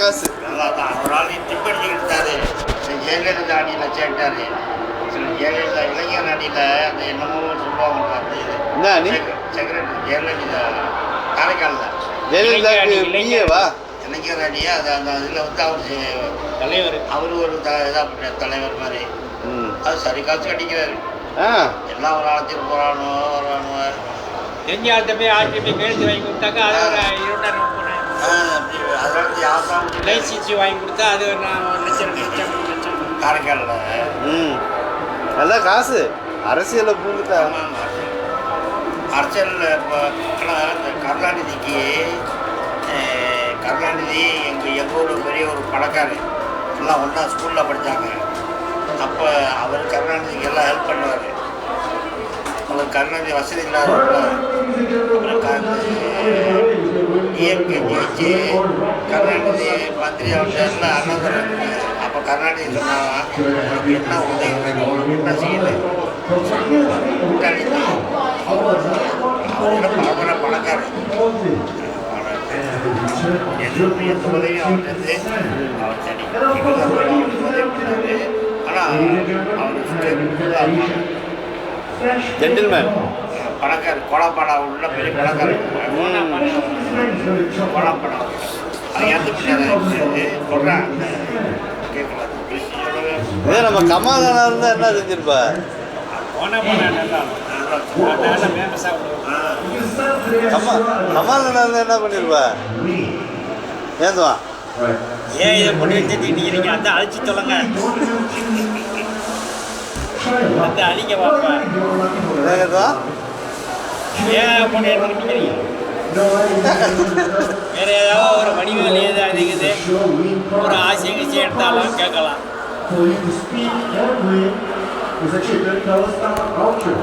காசு. நல்லா தான் ஒரு ஆள் டிப் அடிச்சுக்கிட்டாரு. ஜெயலலிதா அணியில் சேர்த்தாரு. ஜெயலலிதா இளைஞர் அணியில் அந்த என்னமோ சொல்லுவாங்க அது என்ன அணி? செக்ரட்டரி ஜெயலலிதா காரைக்காலில் ஜெயலலிதாவுக்கு பிஏவா? இளைஞர் அணியை அது அந்த இதில் வந்து அவர் தலைவர். அவர் ஒரு இதாக தலைவர் மாதிரி. அது சரி காசு கட்டிக்கிறாரு. எல்லாம் ஒரு ஆழத்துக்கு போகிறானோ வரானோ தெரிஞ்ச ஆள்கிட்ட போய் ஆர்டிபி கையெழுத்து வாங்கி கொடுத்தாக்கா அது ஒரு 20,000 போனேன். அதனால யாரும் லைசன்ஸ் வாங்கி கொடுத்தா அது ஒரு 1,00,000 3 லட்சம் காரைக்காலில் நல்லா காசு அரசியலில் பூந்துட்டா. அரசியலில் இப்போ ஆனால் இந்த கருணாநிதி எங்கள் ஊர் பெரிய ஒரு பணக்காரர் எல்லாம் ஒன்றா ஸ்கூலில் படித்தாங்க. அப்போ அவர் கருணாநிதிக்கு எல்லாம் ஹெல்ப் பண்ணுவார். அவர் கருணாநிதி வசதி இல்லாத டிஎம்கே ஜெயிச்சு கருணாநிதி மந்திரி அவர்கிட்ட அண்ணன். அப்போ கருணாநிதி சொன்னாங்க என்ன உதவி வேணும் என்ன செய்யணும் கூட்டாளி அவரோட பரம்பரை பணக்காரர். எந்த உதவியும் அவர்கிட்ட அவர் தனி உதவி பண்ணாரு. ஆனால் அவர் ஜென்டில்மேன் பணக்காரர் கோலாப்பாடம் உள்ள பெரிய பணக்காரர். கோலாப்பாடம் அது எந்த பின்னாடி சொல்கிறாங்க கேட்கலாம். இதே நம்ம கமலா இருந்தால் என்ன செஞ்சிருப்பா? கமலா இருந்தால் என்ன பண்ணிருப்பா? ஏந்துவான் ஏன் இதை பண்ணி வச்சுருக்கீங்க? அந்த அழிச்சு சொல்லுங்க. அந்த அழிக்க பார்ப்பேன். ஏந்துவான் ஏன் பண்ணி எடுத்துக்கிட்டீங்க? வேற ஏதாவது ஒரு வடிவில் ஏதாவது இருக்குது ஒரு ஆசை கட்சி எடுத்தாலும் கேட்கலாம்.